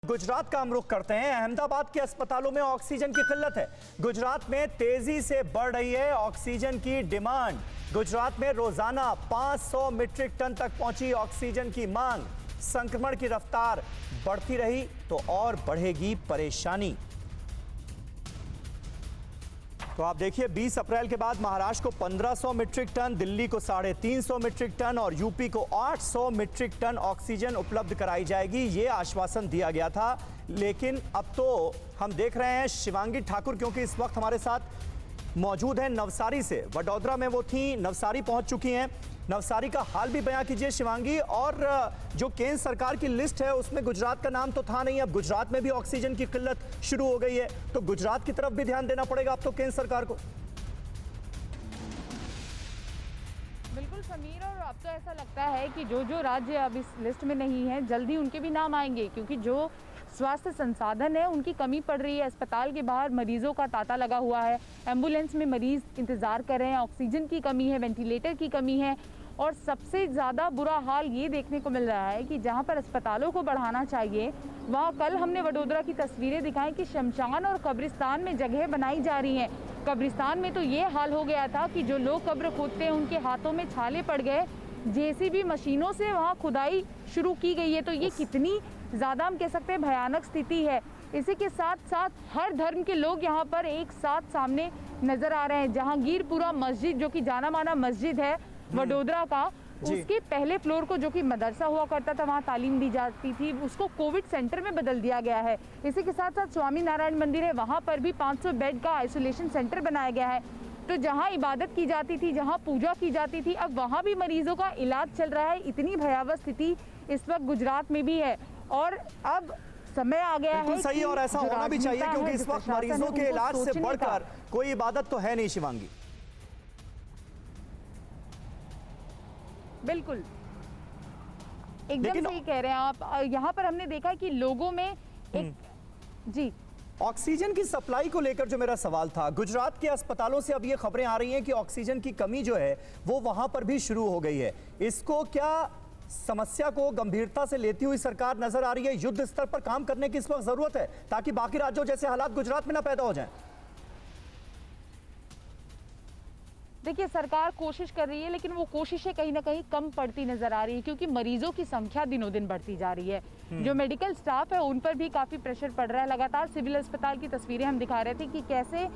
गुजरात का हम रुख करते हैं। अहमदाबाद के अस्पतालों में ऑक्सीजन की किल्लत है। गुजरात में तेजी से बढ़ रही है ऑक्सीजन की डिमांड। गुजरात में रोजाना 500 मीट्रिक टन तक पहुंची ऑक्सीजन की मांग। संक्रमण की रफ्तार बढ़ती रही तो और बढ़ेगी परेशानी। तो आप देखिए 20 अप्रैल के बाद महाराष्ट्र को 1500 मीट्रिक टन, दिल्ली को 350 मीट्रिक टन और यूपी को 800 मीट्रिक टन ऑक्सीजन उपलब्ध कराई जाएगी। ये आश्वासन दिया गया था, लेकिन अब तो हम देख रहे हैं शिवांगी ठाकुर, क्योंकि इस वक्त हमारे साथ मौजूद हैं नवसारी से। वडोदरा में वो थी, नवसारी पहुंच चुकी हैं। नवसारी का हाल भी बयां कीजिए शिवांगी। और जो केंद्र सरकार की लिस्ट है उसमें गुजरात का नाम तो था नहीं, अब गुजरात में भी ऑक्सीजन की किल्लत शुरू हो गई है, तो गुजरात की तरफ भी ध्यान देना पड़ेगा अब तो केंद्र सरकार को। बिल्कुल समीर, और अब तो ऐसा लगता है कि जो जो राज्य अब इस लिस्ट में नहीं है जल्दी उनके भी नाम आएंगे, क्योंकि जो स्वास्थ्य संसाधन है उनकी कमी पड़ रही है। अस्पताल के बाहर मरीजों का तांता लगा हुआ है, एम्बुलेंस में मरीज इंतजार कर रहे हैं, ऑक्सीजन की कमी है, वेंटिलेटर की कमी है। और सबसे ज़्यादा बुरा हाल ये देखने को मिल रहा है कि जहाँ पर अस्पतालों को बढ़ाना चाहिए, वहाँ कल हमने वडोदरा की तस्वीरें दिखाई कि शमशान और कब्रिस्तान में जगह बनाई जा रही हैं। कब्रिस्तान में तो ये हाल हो गया था कि जो लोग कब्र खोदते हैं उनके हाथों में छाले पड़ गए। जेसीबी मशीनों से वहाँ खुदाई शुरू की गई है। तो ये कितनी ज़्यादा हम कह सकते हैं भयानक स्थिति है। इसी के साथ साथ हर धर्म के लोग यहाँ पर एक साथ सामने नजर आ रहे हैं। जहांगीरपुरा मस्जिद, जो कि जाना माना मस्जिद है वडोदरा का, उसके पहले फ्लोर को, जो कि मदरसा हुआ करता था, वहाँ तालीम दी जाती थी, उसको कोविड सेंटर में बदल दिया गया है। इसी के साथ साथ स्वामी नारायण मंदिर है, वहाँ पर भी 500 बेड का आइसोलेशन सेंटर बनाया गया है। तो जहाँ इबादत की जाती थी, जहाँ पूजा की जाती थी, अब वहाँ भी मरीजों का इलाज चल रहा है। इतनी भयावह स्थिति इस वक्त गुजरात में भी है। और अब समय आ गया है सही, और ऐसा होना भी चाहिए, क्योंकि इस वक्त मरीजों के इलाज से बढ़कर कोई इबादत तो है नहीं शिवांगी। बिल्कुल एकदम सही कह रहे हैं आप। यहाँ पर हमने देखा कि लोगों में एक जी ऑक्सीजन की सप्लाई को लेकर जो मेरा सवाल था, गुजरात के अस्पतालों से अब ये खबरें आ रही हैं कि ऑक्सीजन की कमी जो है वो वहां पर भी शुरू हो गई है। इसको क्या समस्या को गंभीरता से लेती हुई सरकार नजर आ रही है? युद्ध स्तर पर काम करने की इस वक्त जरूरत है ताकि बाकी राज्यों जैसे हालात गुजरात में ना पैदा हो जाएं। देखिए, सरकार कोशिश कर रही है, लेकिन वो कोशिशें कहीं ना कहीं कम पड़ती नजर आ रही है, क्योंकि मरीजों की संख्या दिनों दिन बढ़ती जा रही है। जो मेडिकल स्टाफ है उन पर भी काफी प्रेशर पड़ रहा है। लगातार सिविल अस्पताल की तस्वीरें हम दिखा रहे थे कि कैसे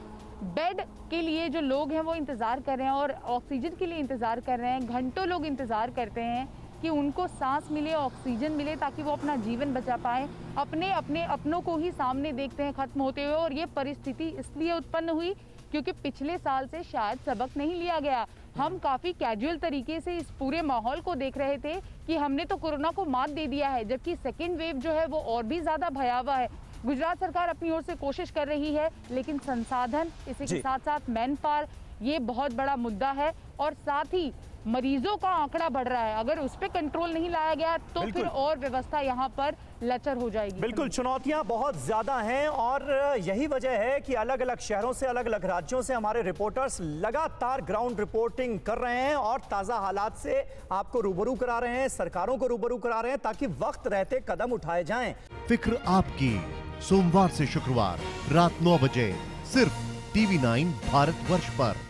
बेड के लिए जो लोग हैं वो इंतजार कर रहे हैं और ऑक्सीजन के लिए इंतजार कर रहे हैं। घंटों लोग इंतजार करते हैं कि उनको सांस मिले, ऑक्सीजन मिले, ताकि वो अपना जीवन बचा पाए। अपनों को ही सामने देखते हैं खत्म होते हुए। और ये परिस्थिति इसलिए उत्पन्न हुई क्योंकि पिछले साल से शायद सबक नहीं लिया गया। हम काफी कैजुअल तरीके से इस पूरे माहौल को देख रहे थे कि हमने तो कोरोना को मात दे दिया है, जबकि सेकेंड वेव जो है वो और भी ज्यादा भयावह है। गुजरात सरकार अपनी ओर से कोशिश कर रही है, लेकिन संसाधन, इसी के साथ साथ मैन पावर, ये बहुत बड़ा मुद्दा है। और साथ ही मरीजों का आंकड़ा बढ़ रहा है। अगर उस पर कंट्रोल नहीं लाया गया तो फिर और व्यवस्था यहाँ पर लचर हो जाएगी। बिल्कुल, चुनौतियां बहुत ज्यादा हैं और यही वजह है कि अलग अलग शहरों से, अलग अलग राज्यों से हमारे रिपोर्टर्स लगातार ग्राउंड रिपोर्टिंग कर रहे हैं और ताजा हालात से आपको रूबरू करा रहे हैं, सरकारों को रूबरू करा रहे हैं, ताकि वक्त रहते कदम उठाए जाएं। फिक्र आपकी, सोमवार से शुक्रवार रात 9 बजे सिर्फ TV9 भारतवर्ष पर।